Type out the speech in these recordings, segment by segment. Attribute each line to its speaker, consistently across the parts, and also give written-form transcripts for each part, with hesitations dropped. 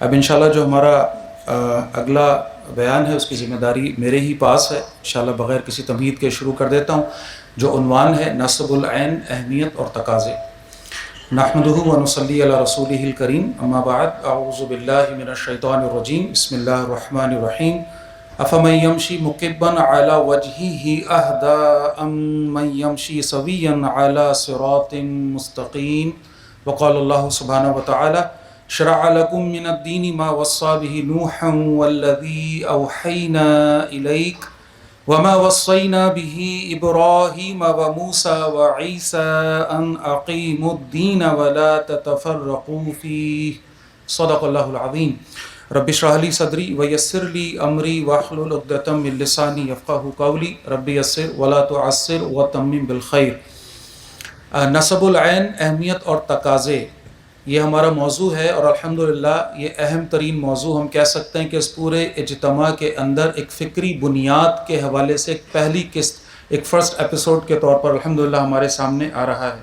Speaker 1: اب انشاءاللہ جو ہمارا اگلا بیان ہے اس کی ذمہ داری میرے ہی پاس ہے. انشاءاللہ بغیر کسی تمہید کے شروع کر دیتا ہوں. جو عنوان ہے نصب العین، اہمیت اور تقاضے. نحمدہ و نصلی علی رسولہ الکریم، اما بعد، اعوذ باللہ من الشیطان الرجیم، بسم اللہ الرحمن الرحیم. افمن یمشی مکبا علی وجہہ اہدی ام من یمشی سویا علی صراط مستقیم. وقال اللہ سبحانہ وتعالی شرع لكم من الدين ما وصى به نوحا والذي أوحينا إليك وما وصينا به إبراهيم وموسى وعيسى أن أقيموا الدين ولا تتفرقوا فيه. صدق الله العظيم. رب اشرح لي صدري ويسر لي أمري واحلل عقدة من لساني يفقهوا قولي. رب يسر ولا تعسر وتمم بالخير. نصب العین، اہمیت اور تقاضے، یہ ہمارا موضوع ہے، اور الحمدللہ یہ اہم ترین موضوع ہم کہہ سکتے ہیں کہ اس پورے اجتماع کے اندر ایک فکری بنیاد کے حوالے سے ایک پہلی قسط، ایک فرسٹ ایپیسوڈ کے طور پر الحمدللہ ہمارے سامنے آ رہا ہے.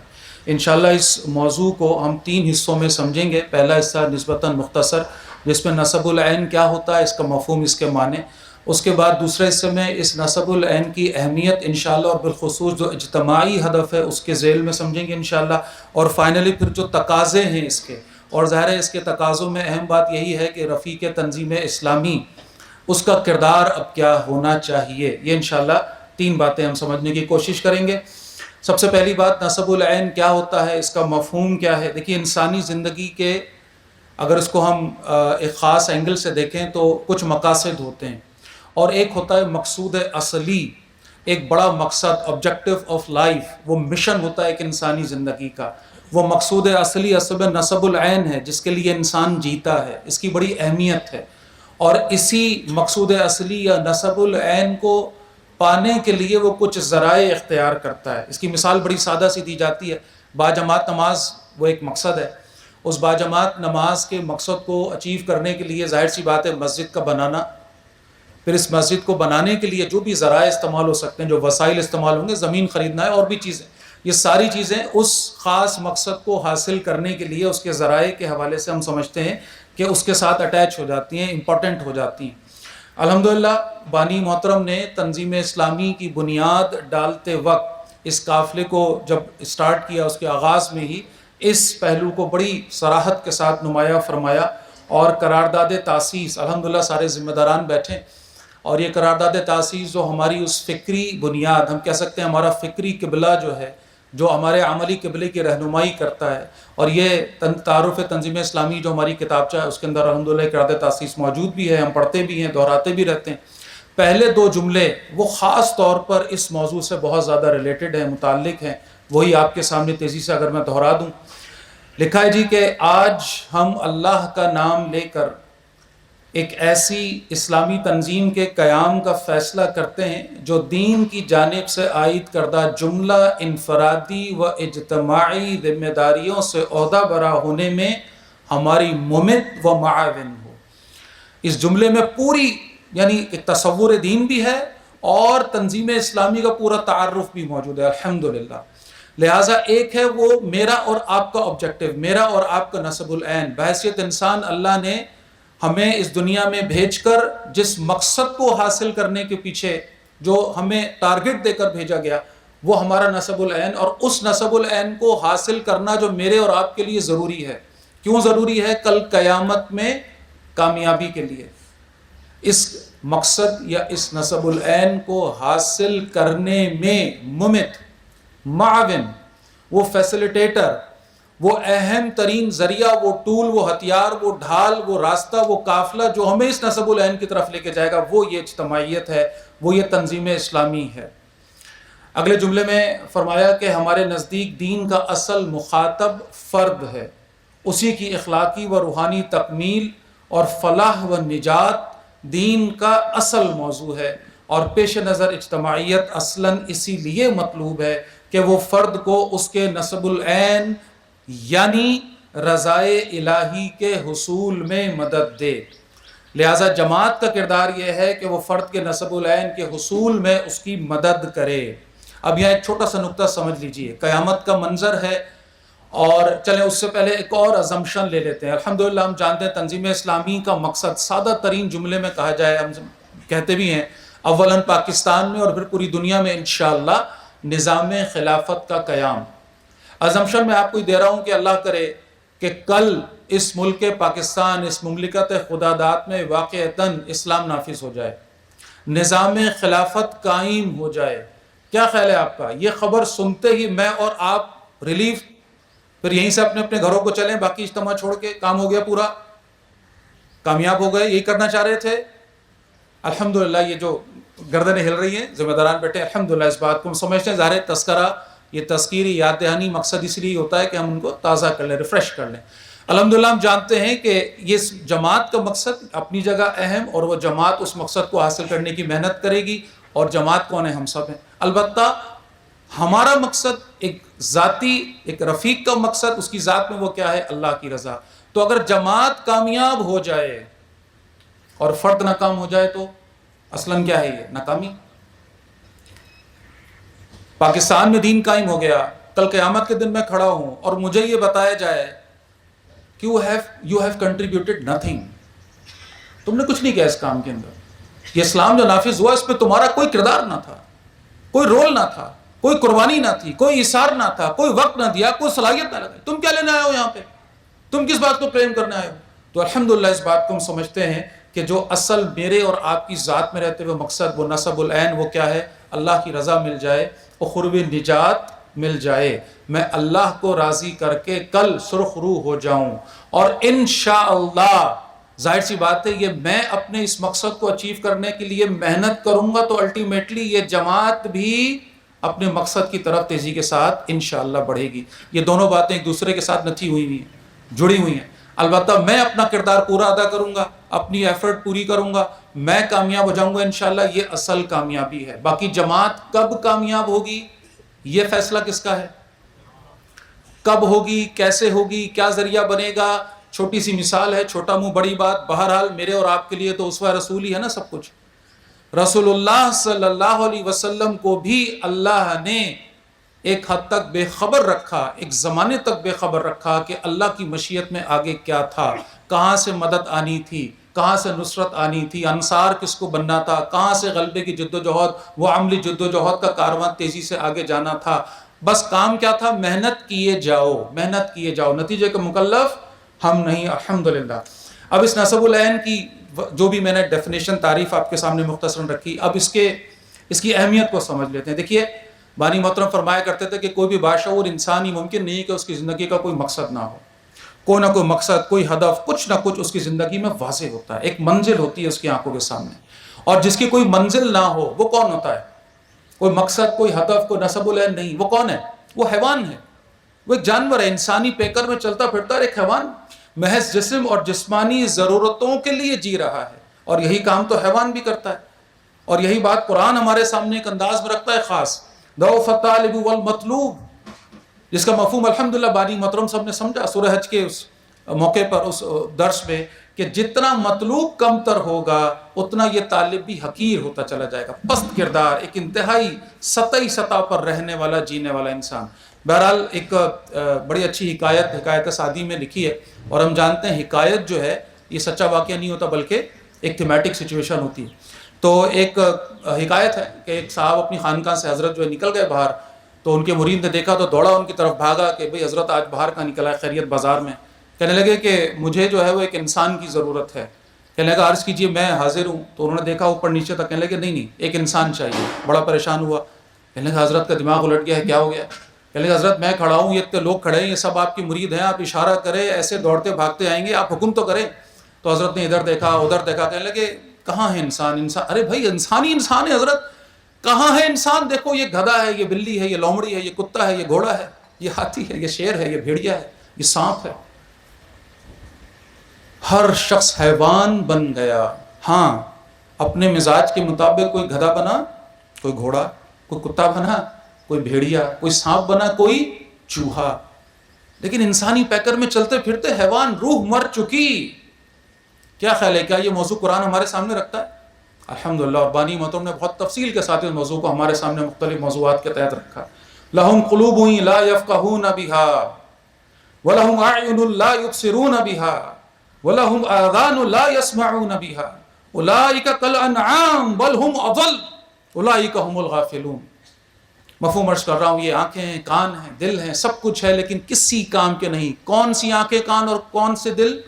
Speaker 1: انشاءاللہ اس موضوع کو ہم 3 حصوں میں سمجھیں گے. پہلا حصہ نسبتاً مختصر، جس میں نصب العین کیا ہوتا ہے، اس کا مفہوم، اس کے معنی. اس کے بعد دوسرے حصے میں اس نصب العین کی اہمیت انشاءاللہ اور بالخصوص جو اجتماعی ہدف ہے اس کے ذیل میں سمجھیں گے انشاءاللہ. اور فائنلی پھر جو تقاضے ہیں اس کے، اور ظاہر ہے اس کے تقاضوں میں اہم بات یہی ہے کہ رفیق تنظیم اسلامی اس کا کردار اب کیا ہونا چاہیے. یہ انشاءاللہ 3 باتیں ہم سمجھنے کی کوشش کریں گے. سب سے پہلی بات، نصب العین کیا ہوتا ہے، اس کا مفہوم کیا ہے. دیکھیے، انسانی زندگی کے اگر اس کو ہم ایک خاص اینگل سے دیکھیں تو کچھ مقاصد ہوتے ہیں، اور ایک ہوتا ہے مقصود اصلی، ایک بڑا مقصد، آبجیکٹو آف لائف، وہ مشن ہوتا ہے ایک انسانی زندگی کا. وہ مقصود اصلی اصل نصب العین ہے جس کے لیے انسان جیتا ہے، اس کی بڑی اہمیت ہے. اور اسی مقصود اصلی یا نصب العین کو پانے کے لیے وہ کچھ ذرائع اختیار کرتا ہے. اس کی مثال بڑی سادہ سی دی جاتی ہے. باجماعت نماز وہ ایک مقصد ہے. اس باجماعت نماز کے مقصد کو اچیو کرنے کے لیے ظاہر سی بات ہے مسجد کا بنانا، پھر اس مسجد کو بنانے کے لیے جو بھی ذرائع استعمال ہو سکتے ہیں، جو وسائل استعمال ہوں گے، زمین خریدنا ہے اور بھی چیزیں، یہ ساری چیزیں اس خاص مقصد کو حاصل کرنے کے لیے اس کے ذرائع کے حوالے سے ہم سمجھتے ہیں کہ اس کے ساتھ اٹیچ ہو جاتی ہیں، امپورٹنٹ ہو جاتی ہیں. الحمدللہ بانی محترم نے تنظیم اسلامی کی بنیاد ڈالتے وقت اس قافلے کو جب اسٹارٹ کیا، اس کے آغاز میں ہی اس پہلو کو بڑی صراحت کے ساتھ نمایاں فرمایا. اور قرارداد تاسیس، الحمدللہ سارے ذمہ داران بیٹھے، اور یہ قرارداد تاسیس جو ہماری اس فکری بنیاد، ہم کہہ سکتے ہیں ہمارا فکری قبلہ جو ہے، جو ہمارے عملی قبلے کی رہنمائی کرتا ہے. اور یہ تعارف تنظیم اسلامی جو ہماری کتابچہ ہے اس کے اندر الحمدللہ قرارداد تاسیس موجود بھی ہے، ہم پڑھتے بھی ہیں، دہراتے بھی رہتے ہیں. پہلے 2 جملے وہ خاص طور پر اس موضوع سے بہت زیادہ ریلیٹڈ ہیں، متعلق ہیں. وہی آپ کے سامنے تیزی سے اگر میں دہرا دوں. لکھا ہے جی کہ آج ہم اللہ کا نام لے کر ایک ایسی اسلامی تنظیم کے قیام کا فیصلہ کرتے ہیں جو دین کی جانب سے عائد کردہ جملہ انفرادی و اجتماعی ذمہ داریوں سے عہدہ برا ہونے میں ہماری ممد و معاون ہو. اس جملے میں پوری یعنی ایک تصور دین بھی ہے اور تنظیم اسلامی کا پورا تعارف بھی موجود ہے الحمدللہ. لہٰذا ایک ہے وہ میرا اور آپ کا آبجیکٹو، میرا اور آپ کا نصب العین. بحیثیت انسان اللہ نے ہمیں اس دنیا میں بھیج کر جس مقصد کو حاصل کرنے کے پیچھے جو ہمیں ٹارگٹ دے کر بھیجا گیا وہ ہمارا نصب العین، اور اس نصب العین کو حاصل کرنا جو میرے اور آپ کے لیے ضروری ہے. کیوں ضروری ہے؟ کل قیامت میں کامیابی کے لیے. اس مقصد یا اس نصب العین کو حاصل کرنے میں ممت، معاون، وہ فیسیلیٹیٹر، وہ اہم ترین ذریعہ، وہ ٹول، وہ ہتھیار، وہ ڈھال، وہ راستہ، وہ قافلہ جو ہمیں اس نصب العین کی طرف لے کے جائے گا، وہ یہ اجتماعیت ہے، وہ یہ تنظیم اسلامی ہے. اگلے جملے میں فرمایا کہ ہمارے نزدیک دین کا اصل مخاطب فرد ہے، اسی کی اخلاقی و روحانی تکمیل اور فلاح و نجات دین کا اصل موضوع ہے. اور پیش نظر اجتماعیت اصلاً اسی لیے مطلوب ہے کہ وہ فرد کو اس کے نصب العین یعنی رضائے الہی کے حصول میں مدد دے. لہٰذا جماعت کا کردار یہ ہے کہ وہ فرد کے نصب العین کے حصول میں اس کی مدد کرے. اب یہاں ایک چھوٹا سا نقطہ سمجھ لیجئے. قیامت کا منظر ہے اور چلیں اس سے پہلے ایک اور ازمپشن لے لیتے ہیں. الحمدللہ ہم جانتے ہیں تنظیم اسلامی کا مقصد سادہ ترین جملے میں کہا جائے، ہم کہتے بھی ہیں اولاً پاکستان میں اور پھر پوری دنیا میں انشاءاللہ نظام خلافت کا قیام. ازمپشن میں آپ کو دے رہا ہوں کہ اللہ کرے کہ کل اس ملک پاکستان، اس مملکت خدا داد میں واقعتاً اسلام نافذ ہو جائے، نظام خلافت قائم ہو جائے. کیا خیال ہے آپ کا؟ یہ خبر سنتے ہی میں اور آپ ریلیف، پھر یہیں سے اپنے اپنے گھروں کو چلیں، باقی اجتماع چھوڑ کے، کام ہو گیا پورا، کامیاب ہو گئے، یہی کرنا چاہ رہے تھے. الحمدللہ یہ جو گردنیں ہل رہی ہیں، ذمہ داران بیٹھے، الحمدللہ اس بات کو ہم سمجھتے ہیں. ظاہر تذکرہ، یہ تذکیری یاد دہانی مقصد اس لیے ہوتا ہے کہ ہم ان کو تازہ کر لیں، ریفریش کر لیں. الحمدللہ ہم جانتے ہیں کہ یہ جماعت کا مقصد اپنی جگہ اہم، اور وہ جماعت اس مقصد کو حاصل کرنے کی محنت کرے گی. اور جماعت کون ہے؟ ہم سب ہیں. البتہ ہمارا مقصد ایک ذاتی، ایک رفیق کا مقصد، اس کی ذات میں وہ کیا ہے؟ اللہ کی رضا. تو اگر جماعت کامیاب ہو جائے اور فرد ناکام ہو جائے تو اصلاً کیا ہے؟ یہ ناکامی. پاکستان میں دین قائم ہو گیا، کل قیامت کے دن میں کھڑا ہوں اور مجھے یہ بتایا جائے کہ you have contributed nothing، تم نے کچھ نہیں کیا اس کام کے اندر. یہ اسلام جو نافذ ہوا اس پہ تمہارا کوئی کردار نہ تھا، کوئی رول نہ تھا، کوئی قربانی نہ تھی، کوئی ایثار نہ تھا، کوئی وقت نہ دیا، کوئی صلاحیت نہ لگائی. تم کیا لینے آئے ہو یہاں پہ؟ تم کس بات کو کلیم کرنے آئے ہو؟ تو الحمدللہ اس بات کو ہم سمجھتے ہیں کہ جو اصل میرے اور آپ کی ذات میں رہتے ہوئے مقصد، وہ نصب العین، وہ کیا ہے؟ اللہ کی رضا مل جائے، اخروی نجات مل جائے، میں اللہ کو راضی کر کے کل سرخ روح ہو جاؤں. اور انشاءاللہ ظاہر سی بات ہے یہ میں اپنے اس مقصد کو اچیو کرنے کے لیے محنت کروں گا تو الٹیمیٹلی یہ جماعت بھی اپنے مقصد کی طرف تیزی کے ساتھ انشاءاللہ بڑھے گی. یہ دونوں باتیں ایک دوسرے کے ساتھ نتھی ہوئی ہوئی ہیں، جڑی ہوئی ہیں. البتہ میں اپنا کردار پورا ادا کروں گا، اپنی ایفرٹ پوری کروں گا، میں کامیاب ہو جاؤں گا انشاءاللہ. یہ اصل کامیابی ہے. باقی جماعت کب کامیاب ہوگی یہ فیصلہ کس کا ہے؟ کب ہوگی، کیسے ہوگی، کیا ذریعہ بنے گا؟ چھوٹی سی مثال ہے، چھوٹا منہ بڑی بات. بہرحال میرے اور آپ کے لیے تو اسوہ رسول ہی ہے نا سب کچھ. رسول اللہ صلی اللہ علیہ وسلم کو بھی اللہ نے ایک حد تک بے خبر رکھا، ایک زمانے تک بے خبر رکھا کہ اللہ کی مشیت میں آگے کیا تھا، کہاں سے مدد آنی تھی، کہاں سے نصرت آنی تھی، انصار کس کو بننا تھا، کہاں سے غلبے کی جد و جہد، وہ عملی جد و جہد کا کارواں تیزی سے آگے جانا تھا. بس کام کیا تھا؟ محنت کیے جاؤ، محنت کیے جاؤ، نتیجے کا مکلف ہم نہیں. الحمدللہ. اب اس نصب العین کی جو بھی میں نے ڈیفینیشن، تعریف آپ کے سامنے مختصراً رکھی، اب اس کی اہمیت کو سمجھ لیتے ہیں. دیکھیے بانی محترم فرمایا کرتے تھے کہ کوئی بھی باشعور انسان ہی ممکن نہیں کہ اس کی زندگی کا کوئی مقصد نہ ہو. کوئی نہ کوئی مقصد، کوئی ہدف، کچھ نہ کچھ اس کی زندگی میں واضح ہوتا ہے. ایک منزل ہوتی ہے اس کی آنکھوں کے سامنے. اور جس کی کوئی منزل نہ ہو وہ کون ہوتا ہے؟ کوئی مقصد، کوئی ہدف، کوئی نصب العین نہیں. وہ کون ہے؟ وہ حیوان ہے، وہ ایک جانور ہے. انسانی پیکر میں چلتا پھرتا ہے ایک حیوان، محض جسم اور جسمانی ضرورتوں کے لیے جی رہا ہے. اور یہی کام تو حیوان بھی کرتا ہے. اور یہی بات قرآن ہمارے سامنے ایک انداز میں رکھتا ہے خاص، ضعف الطالب والمطلوب، جس کا مفہوم الحمدللہ بانی محترم سب نے سمجھا سورہ حج کے اس موقع پر، اس درس میں، کہ جتنا مطلوب کم تر ہوگا اتنا یہ طالب بھی حقیر ہوتا چلا جائے گا. پست کردار، ایک انتہائی سطحی سطح پر رہنے والا، جینے والا انسان. بہرحال ایک بڑی اچھی حکایت سعدی میں لکھی ہے. اور ہم جانتے ہیں حکایت جو ہے یہ سچا واقعہ نہیں ہوتا بلکہ ایک تھیمیٹک سچویشن ہوتی ہے. تو ایک حکایت ہے کہ ایک صاحب اپنی خانقاہ سے حضرت جو ہے نکل گئے باہر، تو ان کے مرید نے دیکھا تو دوڑا ان کی طرف بھاگا کہ بھئی حضرت آج باہر کا نکلا ہے، خیریت بازار میں. کہنے لگے کہ مجھے جو ہے وہ ایک انسان کی ضرورت ہے. کہنے لگا عرض کیجئے میں حاضر ہوں. تو انہوں نے دیکھا اوپر نیچے تک، کہنے لگے نہیں ایک انسان چاہیے. بڑا پریشان ہوا. کہنے لگا حضرت کا دماغ الٹ گیا ہے، کیا ہو گیا؟ کہنے لگا حضرت میں کھڑا ہوں، یہ اتنے لوگ کھڑے ہیں، یہ سب آپ کی مرید ہیں، آپ اشارہ کریں ایسے دوڑتے بھاگتے آئیں گے، آپ حکم تو کریں. تو حضرت نے ادھر دیکھا ادھر دیکھا. کہنے لگے کہاں ہے انسان؟ ارے بھائی انسان ہی انسان ہے حضرت، کہاں ہے انسان؟ دیکھو یہ گدھا ہے، یہ بلی ہے، یہ لومڑی ہے، یہ کتا ہے، یہ گھوڑا ہے، یہ ہاتھی ہے، یہ شیر ہے، یہ بھیڑیا ہے، یہ سانپ ہے. ہر شخص حیوان بن گیا. ہاں اپنے مزاج کے مطابق کوئی گدھا بنا، کوئی گھوڑا، کوئی کتا بنا، کوئی بھیڑیا، کوئی سانپ بنا، کوئی چوہا. لیکن انسانی پیکر میں چلتے پھرتے حیوان، روح مر چکی. کیا خیال ہے، کیا یہ موضوع قرآن ہمارے سامنے رکھتا ہے؟ الحمدللہ. اور بانی محترم نے بہت تفصیل کے ساتھ اس موضوع کو ہمارے سامنے مختلف موضوعات کے تحت رکھا. لہم قلوب لا یفقہون بہا، وَلَهُمْ أَعْيُنٌ لَا يُبْصِرُونَ بِهَا وَلَهُمْ آذَانٌ لَا يَسْمَعُونَ بِهَا أُولَٰئِكَ كَالْأَنْعَامِ بَلْ هُمْ أَضَلُّ أُولَٰئِكَ هُمُ الْغَافِلُونَ۔ مفہوم عرض کر رہا ہوں، یہ آنکھیں ہیں، کان ہیں، دل ہیں، سب کچھ ہے، لیکن کسی کام کے نہیں۔ کون سی آنکھیں، کان اور کون سے دل؟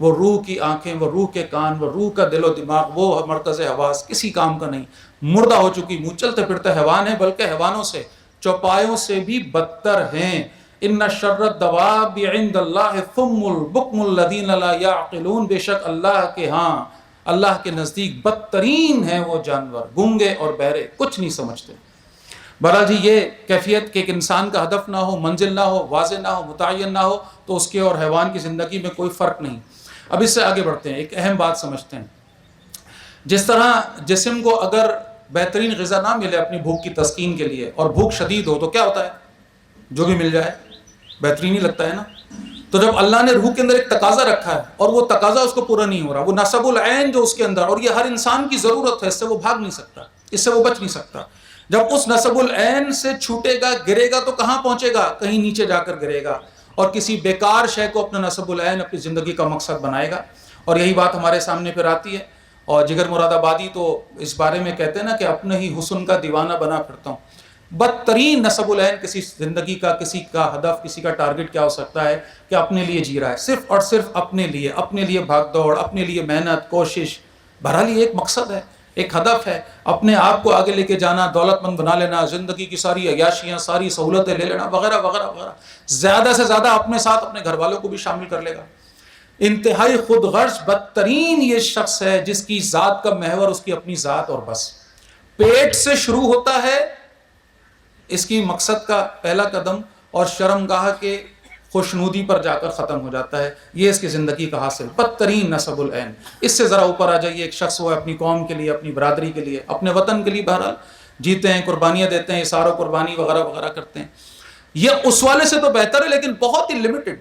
Speaker 1: وہ روح کی آنکھیں، وہ روح کے کان، وہ روح کا دل و دماغ، وہ مرکز حواس، کسی کام کا نہیں۔ مردہ ہو چکی، منہ چلتے پھرتے حیوان ہیں، بلکہ حیوانوں سے، چوپایوں سے بھی بدتر ہیں۔ ان شر الدواب عند اللہ ثم البکم الذین لا یعقلون، بے شک اللہ کے ہاں، اللہ کے نزدیک بدترین ہیں وہ جانور، گونگے اور بہرے، کچھ نہیں سمجھتے۔ بہرحال جی یہ کیفیت کہ ایک انسان کا ہدف نہ ہو، منزل نہ ہو، واضح نہ ہو، متعین نہ ہو، تو اس کے اور حیوان کی زندگی میں کوئی فرق نہیں۔ اب اس سے آگے بڑھتے ہیں، ایک اہم بات سمجھتے ہیں۔ جس طرح جسم کو اگر بہترین غذا نہ ملے اپنی بھوک کی تسکین کے لیے، اور بھوک شدید ہو، تو کیا ہوتا ہے؟ جو بھی مل جائے بہترین ہی لگتا ہے نا۔ تو جب اللہ نے روح کے اندر ایک تقاضا رکھا ہے اور وہ تقاضا اس کو پورا نہیں ہو رہا، وہ نصب العین جو اس کے اندر، اور یہ ہر انسان کی ضرورت ہے، اس سے وہ بھاگ نہیں سکتا، اس سے وہ بچ نہیں سکتا۔ جب اس نصب العین سے چھوٹے گا، گرے گا، تو کہاں پہنچے گا؟ کہیں نیچے جا کر گرے گا، اور کسی بیکار شے کو اپنا نصب العین اپنی زندگی کا مقصد بنائے گا۔ اور یہی بات ہمارے سامنے پھر آتی ہے، اور جگر مراد آبادی تو اس بارے میں کہتے ہیں نا کہ اپنے ہی حسن کا دیوانہ بنا پھرتا ہوں۔ بدترین نصب العین کسی زندگی کا، کسی کا ہدف، کسی کا ٹارگٹ کیا ہو سکتا ہے کہ اپنے لیے جی رہا ہے، صرف اور صرف اپنے لیے بھاگ دوڑ، اپنے لیے محنت، کوشش۔ بہرحال یہ ایک مقصد ہے، ایک ہدف ہے، اپنے آپ کو آگے لے کے جانا، دولت مند بنا لینا، زندگی کی ساری عیاشیاں، ساری سہولتیں لے لینا، وغیرہ وغیرہ وغیرہ۔ زیادہ سے زیادہ اپنے ساتھ اپنے گھر والوں کو بھی شامل کر لے گا۔ انتہائی خود غرض بدترین یہ شخص ہے جس کی ذات کا محور اس کی اپنی ذات اور بس۔ پیٹ سے شروع ہوتا ہے اس کی مقصد کا پہلا قدم، اور شرمگاہ کے خوشنودی پر جا کر ختم ہو جاتا ہے۔ یہ اس کی زندگی کا حاصل، بدترین نصب العین۔ اس سے ذرا اوپر آ جائیے، ایک شخص وہ اپنی قوم کے لیے، اپنی برادری کے لیے، اپنے وطن کے لیے بہرحال جیتے ہیں، قربانیاں دیتے ہیں، اثار و قربانی وغیرہ وغیرہ کرتے ہیں۔ یہ اس والے سے تو بہتر ہے، لیکن بہت ہی لمیٹڈ۔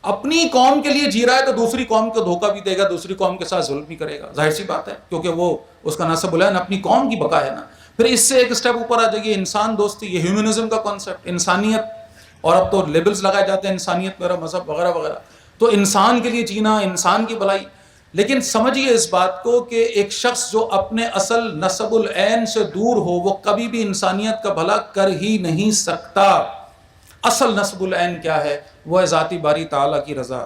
Speaker 1: اپنی قوم کے لیے جی رہا ہے تو دوسری قوم کو دھوکہ بھی دے گا، دوسری قوم کے ساتھ ظلم بھی کرے گا، ظاہر سی بات ہے، کیونکہ وہ اس کا نصب العین اپنی قوم کی بقا ہے نا۔ پھر اس سے ایک سٹیپ اوپر آ جائیے، انسان دوستی، یہ ہیومنزم کا کانسیپٹ، انسانیت، اور اب تو لیبلز لگائے جاتے ہیں، انسانیت میرا مذہب وغیرہ وغیرہ۔ تو انسان کے لیے جینا، انسان کی بھلائی۔ لیکن سمجھیے اس بات کو کہ ایک شخص جو اپنے اصل نصب العین سے دور ہو، وہ کبھی بھی انسانیت کا بھلا کر ہی نہیں سکتا۔ اصل نصب العین کیا ہے؟ وہ ہے ذاتی باری تعالیٰ کی رضا،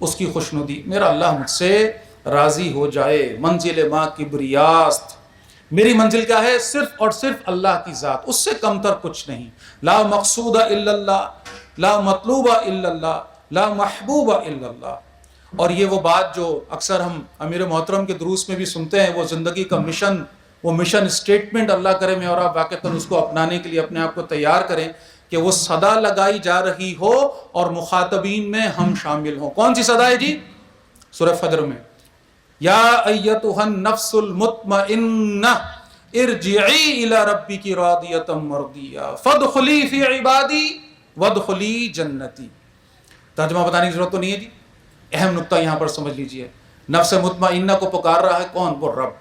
Speaker 1: اس کی خوشنودی۔ میرا اللہ مجھ سے راضی ہو جائے، منزل ما کبریاست۔ میری منزل کیا ہے؟ صرف اور صرف اللہ کی ذات، اس سے کم تر کچھ نہیں۔ لا مقصود الا اللہ، لا مطلوب الا اللہ، لا محبوب الا اللہ۔ اور یہ وہ بات جو اکثر ہم امیر محترم کے دروس میں بھی سنتے ہیں، وہ زندگی کا مشن، وہ مشن اسٹیٹمنٹ، اللہ کرے میں اور آپ واقعتاً اس کو اپنانے کے لیے اپنے آپ کو تیار کریں کہ وہ صدا لگائی جا رہی ہو اور مخاطبین میں ہم شامل ہوں۔ کون سی صدا ہے جی؟ سورہ فجر میں، یا ایتھا النفس المطمئنہ ارجعی الی ربک راضیۃ مرضیہ فادخلی فی عبادی وادخلی جنتی۔ ترجمہ بتانے کی ضرورت تو نہیں ہے جی، اہم نقطہ یہاں پر سمجھ لیجئے۔ نفس مطمئنہ کو پکار رہا ہے کون؟ وہ رب،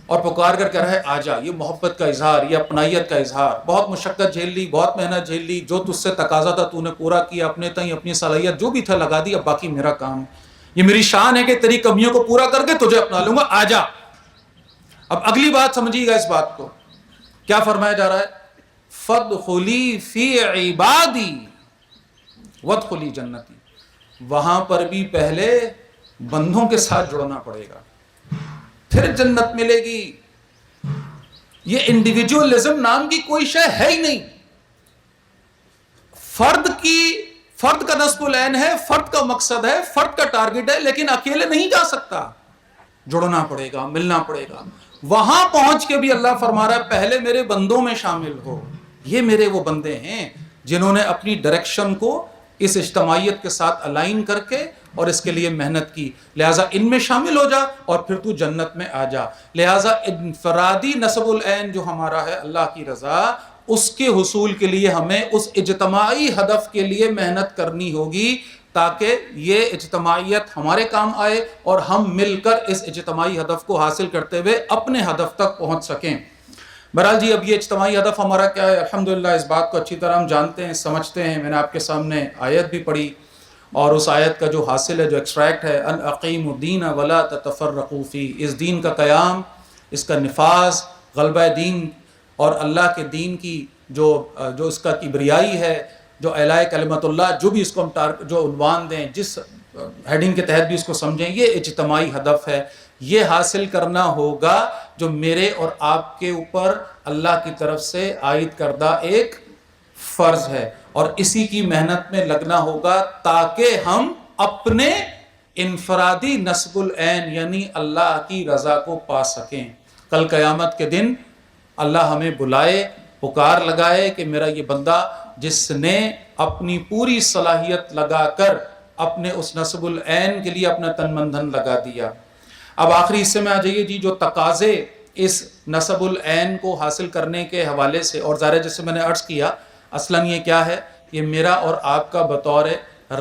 Speaker 1: اور پکار کر کہہ رہا ہے آجا۔ یہ محبت کا اظہار، یہ اپنائیت کا اظہار۔ بہت مشقت جھیل لی، بہت محنت جھیل لی، جو تجھ سے تقاضا تھا تو نے پورا کیا، اپنے تئیں اپنی صلاحیت جو بھی تھا لگا دی، اب باقی میرا کام ہے۔ یہ میری شان ہے کہ تیری کمیوں کو پورا کر کے تجھے اپنا لوں گا، آجا۔ اب اگلی بات سمجھیے گا اس بات کو، کیا فرمایا جا رہا ہے؟ فادخلی فی عبادی وادخلی جنتی۔ وہاں پر بھی پہلے بندوں کے ساتھ جڑنا پڑے گا، پھر جنت ملے گی۔ یہ انڈیویجولزم نام کی کوئی شے ہے ہی نہیں۔ فرد کا نصب العین ہے، فرد کا مقصد ہے، فرد کا ٹارگٹ ہے، لیکن اکیلے نہیں جا سکتا، جڑنا پڑے گا، ملنا پڑے گا۔ وہاں پہنچ کے بھی اللہ فرما رہا ہے پہلے میرے بندوں میں شامل ہو۔ یہ میرے وہ بندے ہیں جنہوں نے اپنی ڈائریکشن کو اس اجتماعیت کے ساتھ الائن کر کے اور اس کے لیے محنت کی، لہٰذا ان میں شامل ہو جا اور پھر تو جنت میں آ جا۔ لہٰذا انفرادی نصب العین جو ہمارا ہے اللہ کی رضا، اس کے حصول کے لیے ہمیں اس اجتماعی ہدف کے لیے محنت کرنی ہوگی، تاکہ یہ اجتماعیت ہمارے کام آئے اور ہم مل کر اس اجتماعی ہدف کو حاصل کرتے ہوئے اپنے ہدف تک پہنچ سکیں۔ بہرحال جی اب یہ اجتماعی ہدف ہمارا کیا ہے؟ الحمدللہ اس بات کو اچھی طرح ہم جانتے ہیں، سمجھتے ہیں۔ میں نے آپ کے سامنے آیت بھی پڑھی اور اس آیت کا جو حاصل ہے، جو ایکسٹریکٹ ہے، ان اقیموا الدین ولا تتفرقوا فیہ، اس دین کا قیام، اس کا نفاذ، غلبہ دین اور اللہ کے دین کی جو اس کا کبریائی ہے، جو اعلاء کلمت اللہ، جو بھی اس کو ہم جو عنوان دیں، جس ہیڈنگ کے تحت بھی اس کو سمجھیں، یہ اجتماعی ہدف ہے۔ یہ حاصل کرنا ہوگا جو میرے اور آپ کے اوپر اللہ کی طرف سے عائد کردہ ایک فرض ہے، اور اسی کی محنت میں لگنا ہوگا تاکہ ہم اپنے انفرادی نصب العین یعنی اللہ کی رضا کو پا سکیں۔ کل قیامت کے دن اللہ ہمیں بلائے، پکار لگائے کہ میرا یہ بندہ جس نے اپنی پوری صلاحیت لگا کر اپنے اس نصب العین کے لیے اپنا تن من دھن لگا دیا۔ اب آخری حصے میں آ جائیے جی، جو تقاضے اس نصب العین کو حاصل کرنے کے حوالے سے، اور ظاہر جیسے میں نے عرض کیا، اصلاً یہ کیا ہے؟ یہ میرا اور آپ کا بطور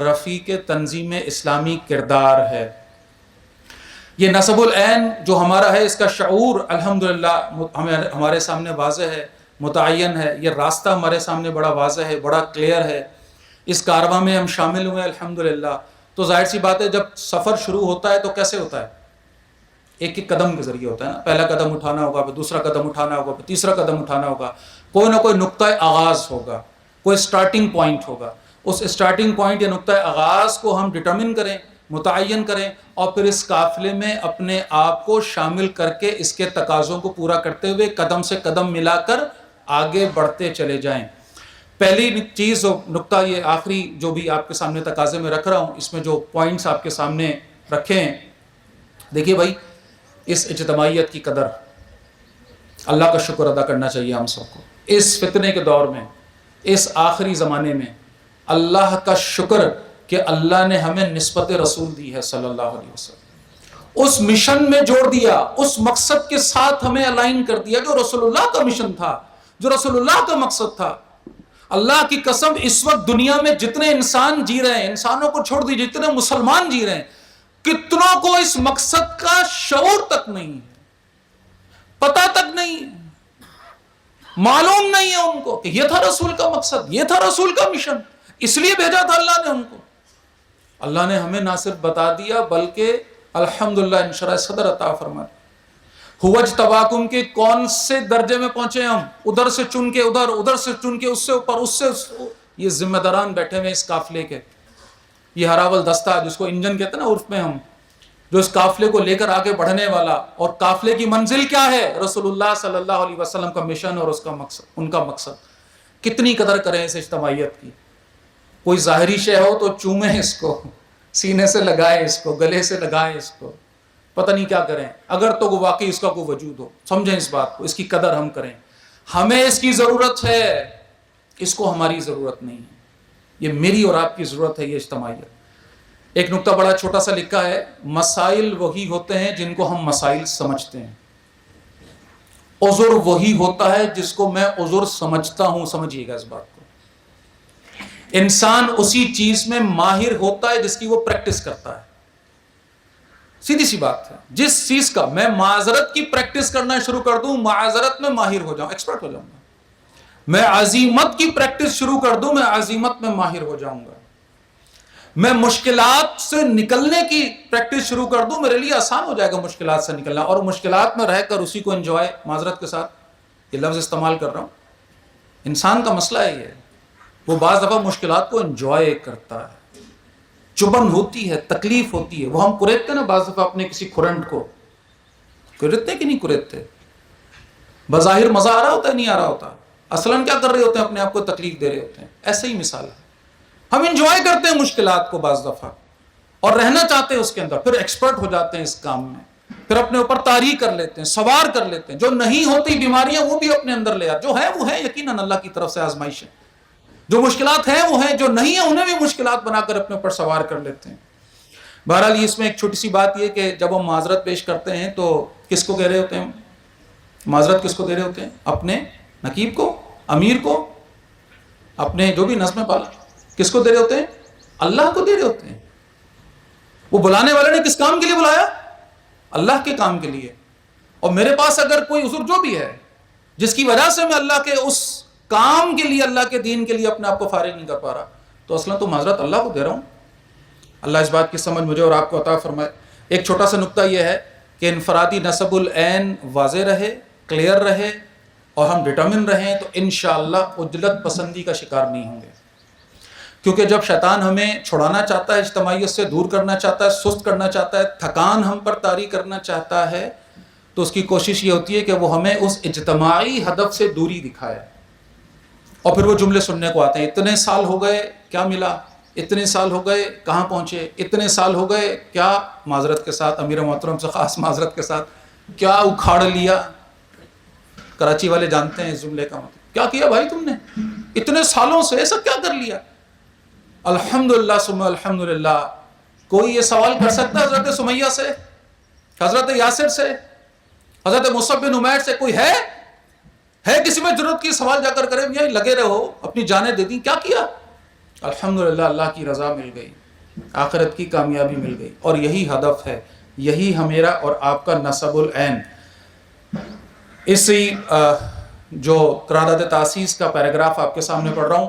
Speaker 1: رفیق تنظیم اسلامی کردار ہے۔ یہ نصب العین جو ہمارا ہے، اس کا شعور الحمدللہ ہمارے سامنے واضح ہے، متعین ہے۔ یہ راستہ ہمارے سامنے بڑا واضح ہے، بڑا کلیئر ہے۔ اس کارواں میں ہم شامل ہوئے الحمدللہ۔ تو ظاہر سی بات ہے، جب سفر شروع ہوتا ہے تو کیسے ہوتا ہے؟ ایک ایک قدم کے ذریعے ہوتا ہے نا۔ پہلا قدم اٹھانا ہوگا، پھر دوسرا قدم اٹھانا ہوگا، پھر تیسرا قدم اٹھانا ہوگا۔ کوئی نہ کوئی نقطہ آغاز ہوگا، کوئی سٹارٹنگ پوائنٹ ہوگا۔ اس سٹارٹنگ پوائنٹ یا نقطہ آغاز کو ہم ڈٹرمن کریں، متعین کریں، اور پھر اس قافلے میں اپنے آپ کو شامل کر کے اس کے تقاضوں کو پورا کرتے ہوئے قدم سے قدم ملا کر آگے بڑھتے چلے جائیں۔ پہلی چیز اور نقطہ یہ آخری جو بھی آپ کے سامنے تقاضے میں رکھ رہا ہوں، اس میں جو پوائنٹس آپ کے سامنے رکھے ہیں، دیکھیے بھائی، اس اجتماعیت کی قدر، اللہ کا شکر ادا کرنا چاہیے ہم سب کو۔ اس فتنے کے دور میں، اس آخری زمانے میں اللہ کا شکر کہ اللہ نے ہمیں نسبت رسول دی ہے صلی اللہ علیہ وسلم، اس مشن میں جوڑ دیا، اس مقصد کے ساتھ ہمیں الائن کر دیا جو رسول اللہ کا مشن تھا، جو رسول اللہ کا مقصد تھا۔ اللہ کی قسم، اس وقت دنیا میں جتنے انسان جی رہے ہیں، انسانوں کو چھوڑ دیجیے، جتنے مسلمان جی رہے ہیں، کتنوں کو اس مقصد کا شعور تک نہیں ہے، پتہ تک نہیں ہے، معلوم نہیں ہے ان کو کہ یہ تھا رسول کا مقصد، یہ تھا رسول کا مشن، اس لیے بھیجا تھا اللہ نے ان کو۔ اللہ نے ہمیں نہ صرف بتا دیا بلکہ الحمدللہ انشراح صدر عطا فرمائے۔ هو اجتباکم کے کون سے درجے میں پہنچے ہم؟ ادھر سے چن کے ادھر، ادھر سے چن کے اس سے اوپر، اس سے یہ ذمہ داران بیٹھے ہوئے اس قافلے کے، یہ ہراول دستہ جس کو انجن کہتے ہیں نا عرف میں ہم، جو اس قافلے کو لے کر آگے بڑھنے والا، اور قافلے کی منزل کیا ہے؟ رسول اللہ صلی اللہ علیہ وسلم کا مشن اور اس کا مقصد، ان کا مقصد۔ کتنی قدر کریں اس اجتماعیت کی۔ کوئی ظاہری شے ہو تو چومیں اس کو، سینے سے لگائے اس کو، گلے سے لگائے اس کو، پتہ نہیں کیا کریں، اگر تو واقعی اس کا کوئی وجود ہو، سمجھیں اس بات کو، اس کی قدر ہم کریں۔ ہمیں اس کی ضرورت ہے، اس کو ہماری ضرورت نہیں ہے۔ یہ میری اور آپ کی ضرورت ہے، یہ اجتماعیت۔ ایک نقطہ بڑا چھوٹا سا لکھا ہے، مسائل وہی ہوتے ہیں جن کو ہم مسائل سمجھتے ہیں، عذر وہی ہوتا ہے جس کو میں عذر سمجھتا ہوں۔ سمجھیے گا اس بات کو۔ انسان اسی چیز میں ماہر ہوتا ہے جس کی وہ پریکٹس کرتا ہے۔ سیدھی سی بات ہے، جس چیز کا میں معذرت کی پریکٹس کرنا شروع کر دوں، معذرت میں ماہر ہو جاؤں، ایکسپرٹ ہو جاؤں گا۔ میں عزیمت کی پریکٹس شروع کر دوں، میں عزیمت میں ماہر ہو جاؤں گا۔ میں مشکلات سے نکلنے کی پریکٹس شروع کر دوں، میرے لیے آسان ہو جائے گا مشکلات سے نکلنا، اور مشکلات میں رہ کر اسی کو انجوائے، معذرت کے ساتھ یہ لفظ استعمال کر رہا ہوں، انسان کا مسئلہ ہے یہ، وہ بعض دفعہ مشکلات کو انجوائے کرتا ہے، چبن ہوتی ہے، تکلیف ہوتی ہے، وہ ہم کریدتے نا بعض دفعہ اپنے کسی کورنٹ کو، کریدتے کہ نہیں کریدتے؟ بظاہر مزہ آ رہا ہوتا ہے، نہیں آ رہا ہوتا، اصلاً کیا کر رہے ہوتے ہیں؟ اپنے آپ کو تکلیف دے رہے ہوتے ہیں۔ ایسے ہی مثال ہے، ہم انجوائے کرتے ہیں مشکلات کو بعض دفعہ، اور رہنا چاہتے ہیں اس کے اندر، پھر ایکسپرٹ ہو جاتے ہیں اس کام میں، پھر اپنے اوپر طاری کر لیتے ہیں، سوار کر لیتے ہیں، جو نہیں ہوتی بیماریاں وہ بھی اپنے اندر لے آتے، جو ہے وہ ہے، یقیناً اللہ کی طرف سے آزمائش ہے، جو مشکلات ہیں وہ ہیں، جو نہیں ہیں انہیں بھی مشکلات بنا کر اپنے اوپر سوار کر لیتے ہیں۔ بہرحال اس میں ایک چھوٹی سی بات یہ کہ جب ہم معذرت پیش کرتے ہیں تو کس کو کہہ رہے ہوتے ہیں؟ معذرت کس کو دے رہے ہوتے ہیں؟ اپنے نقیب کو، امیر کو، اپنے جو بھی نظم پالا، کس کو دے رہے ہوتے ہیں؟ اللہ کو دے رہے ہوتے ہیں۔ وہ بلانے والے نے کس کام کے لیے بلایا؟ اللہ کے کام کے لیے۔ اور میرے پاس اگر کوئی عذر جو بھی ہے جس کی وجہ سے میں اللہ کے اس کام کے لیے، اللہ کے دین کے لیے اپنے آپ کو فارغ نہیں کر پا رہا، تو اصلا تو معذرت اللہ کو دے رہا ہوں، اللہ اس بات کی سمجھ مجھے اور آپ کو عطا فرمائے۔ ایک چھوٹا سا نقطہ یہ ہے کہ انفرادی نسب العین واضح رہے، کلیئر رہے اور ہم ڈٹرمن رہیں تو انشاءاللہ عجلت پسندی کا شکار نہیں ہوں گے، کیونکہ جب شیطان ہمیں چھڑانا چاہتا ہے، اجتماعیت سے دور کرنا چاہتا ہے، سست کرنا چاہتا ہے، تھکان ہم پر طاری کرنا چاہتا ہے، تو اس کی کوشش یہ ہوتی ہے کہ وہ ہمیں اس اجتماعی ہدف سے دوری دکھائے، اور پھر وہ جملے سننے کو آتے ہیں، اتنے سال ہو گئے کیا ملا، اتنے سال ہو گئے کہاں پہنچے، اتنے سال ہو گئے کیا، معذرت کے ساتھ، امیر محترم سے خاص معذرت کے ساتھ، کیا اکھاڑ لیا۔ کراچی والے جانتے ہیں اس جملے کا مطلب، کیا کیا بھائی تم نے اتنے سالوں سے، ایسا کیا کر لیا؟ الحمدللہ ثم الحمدللہ۔ کوئی یہ سوال کر سکتا ہے حضرت سمیہ سے، حضرت یاسر سے، حضرت مصعب بن عمیر سے؟ کوئی ہے کسی میں ضرورت کی سوال جا کر کرے، یہی لگے رہو، اپنی جانیں دے دیں، کیا کیا؟ الحمدللہ اللہ کی رضا مل گئی، آخرت کی کامیابی مل گئی، اور یہی ہدف ہے، یہی ہمیرا اور آپ کا نسب العین۔ اسی جو قرارداد تاسیس کا پیراگراف آپ کے سامنے پڑھ رہا ہوں،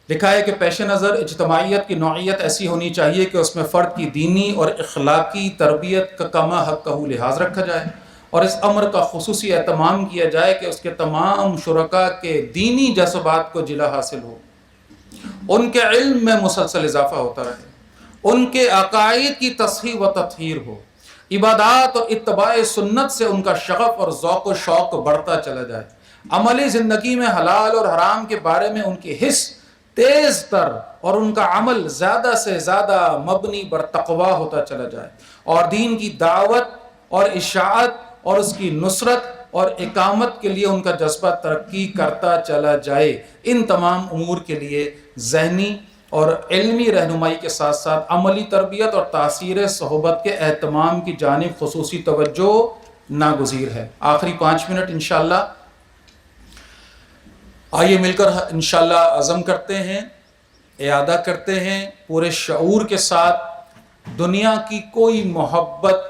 Speaker 1: لکھا ہے کہ پیش نظر اجتماعیت کی نوعیت ایسی ہونی چاہیے کہ اس میں فرد کی دینی اور اخلاقی تربیت کا کما حق کا لحاظ رکھا جائے، اور اس امر کا خصوصی اہتمام کیا جائے کہ اس کے تمام شرکاء کے دینی جذبات کو جلا حاصل ہو، ان کے علم میں مسلسل اضافہ ہوتا رہے، ان کے عقائد کی تصحیح و تطہیر ہو، عبادات اور اتباع سنت سے ان کا شغف اور ذوق و شوق بڑھتا چلا جائے، عملی زندگی میں حلال اور حرام کے بارے میں ان کی حس تیز تر اور ان کا عمل زیادہ سے زیادہ مبنی بر تقوی ہوتا چلا جائے، اور دین کی دعوت اور اشاعت اور اس کی نصرت اور اقامت کے لیے ان کا جذبہ ترقی کرتا چلا جائے۔ ان تمام امور کے لیے ذہنی اور علمی رہنمائی کے ساتھ ساتھ عملی تربیت اور تاثیر صحبت کے اہتمام کی جانب خصوصی توجہ ناگزیر ہے۔ آخری 5 منٹ انشاءاللہ، آئیے مل کر انشاءاللہ عزم کرتے ہیں، اعادہ کرتے ہیں پورے شعور کے ساتھ، دنیا کی کوئی محبت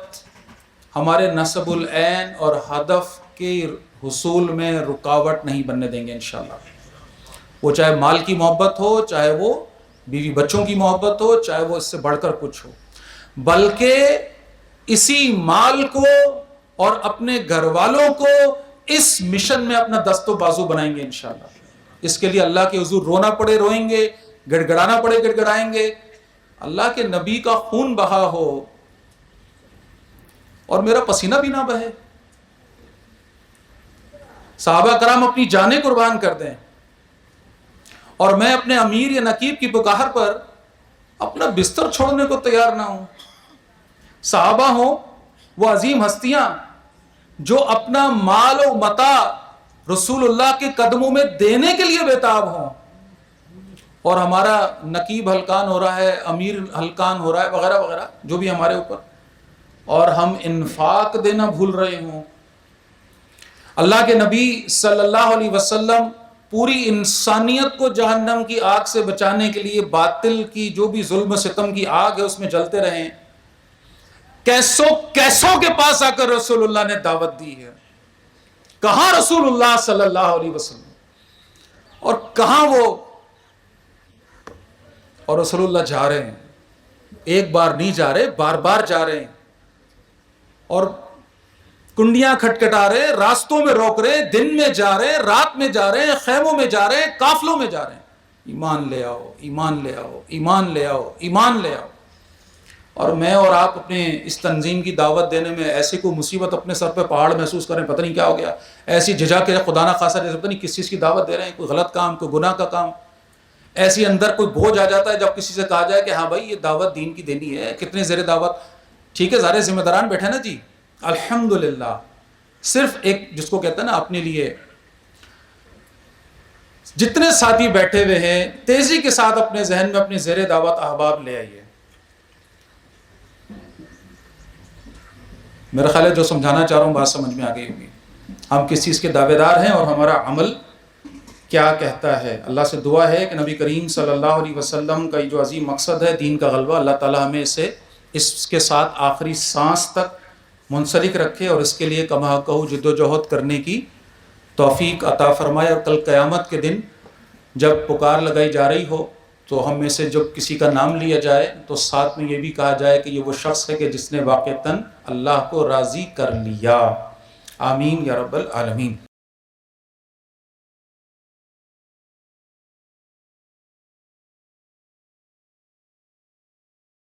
Speaker 1: ہمارے نسب العین اور ہدف کے حصول میں رکاوٹ نہیں بننے دیں گے انشاءاللہ۔ وہ چاہے مال کی محبت ہو، چاہے وہ بیوی بچوں کی محبت ہو، چاہے وہ اس سے بڑھ کر کچھ ہو، بلکہ اسی مال کو اور اپنے گھر والوں کو اس مشن میں اپنا دست و بازو بنائیں گے انشاءاللہ۔ اس کے لیے اللہ کے حضور رونا پڑے روئیں گے، گڑ گڑانا پڑے گڑ گڑائیں گے، اللہ کے نبی کا خون بہا ہو اور میرا پسینہ بھی نہ بہے، صحابہ کرام اپنی جانیں قربان کر دیں، اور میں اپنے امیر یا نقیب کی پکار پر اپنا بستر چھوڑنے کو تیار نہ ہوں۔ صحابہ ہوں وہ عظیم ہستیاں جو اپنا مال و متاع رسول اللہ کے قدموں میں دینے کے لیے بےتاب ہوں، اور ہمارا نقیب ہلکان ہو رہا ہے، امیر ہلکان ہو رہا ہے، وغیرہ وغیرہ جو بھی ہمارے اوپر، اور ہم انفاق دینا بھول رہے ہوں۔ اللہ کے نبی صلی اللہ علیہ وسلم پوری انسانیت کو جہنم کی آگ سے بچانے کے لیے باطل کی جو بھی ظلم و ستم کی آگ ہے اس میں جلتے رہیں، کیسوں کے پاس آ کر رسول اللہ نے دعوت دی ہے، کہاں رسول اللہ صلی اللہ علیہ وسلم اور کہاں وہ، اور رسول اللہ جا رہے ہیں، ایک بار نہیں جا رہے، بار بار جا رہے ہیں، اور کنڈیاں کھٹکھٹا رہے، راستوں میں روک رہے، دن میں جا رہے، رات میں جا رہے، خیموں میں جا رہے، قافلوں میں جا رہے ہیں، ایمان لے آؤ، ایمان لے آؤ، ایمان لے آؤ، ایمان لے آؤ۔ اور میں اور آپ اپنے اس تنظیم کی دعوت دینے میں ایسی کوئی مصیبت اپنے سر پہ پہاڑ محسوس کریں، پتہ نہیں کیا ہو گیا، ایسی جھجا کے خدا نہ خاصا جیسے پتہ نہیں کس چیز کی دعوت دے رہے ہیں، کوئی غلط کام، کوئی گناہ کا کام، ایسی اندر کوئی بوجھ آ جاتا ہے جب کسی سے کہا جائے کہ ہاں بھائی یہ دعوت دین کی دینی ہے، کتنے زیر دعوت، ٹھیک ہے سارے ذمہ داران بیٹھے نا جی، الحمدللہ، صرف ایک جس کو کہتے ہیں نا اپنے لیے جتنے ساتھی بیٹھے ہوئے ہیں تیزی کے ساتھ اپنے ذہن میں اپنی زیر دعوت احباب لے آئیے۔ میرا خیال ہے جو سمجھانا چاہ رہا ہوں بات سمجھ میں آ گئی ہوگی، ہم کس چیز کے دعوے دار ہیں اور ہمارا عمل کیا کہتا ہے۔ اللہ سے دعا ہے کہ نبی کریم صلی اللہ علیہ وسلم کا یہ جو عظیم مقصد ہے دین کا غلبہ، اللہ تعالی ہمیں اس کے ساتھ آخری سانس تک منسلک رکھے اور اس کے لیے کما کہو جد و جہد کرنے کی توفیق عطا فرمائے، اور کل قیامت کے دن جب پکار لگائی جا رہی ہو تو ہم میں سے جب کسی کا نام لیا جائے تو ساتھ میں یہ بھی کہا جائے کہ یہ وہ شخص ہے کہ جس نے واقعتاً اللہ کو راضی کر لیا. آمین یا رب العالمین.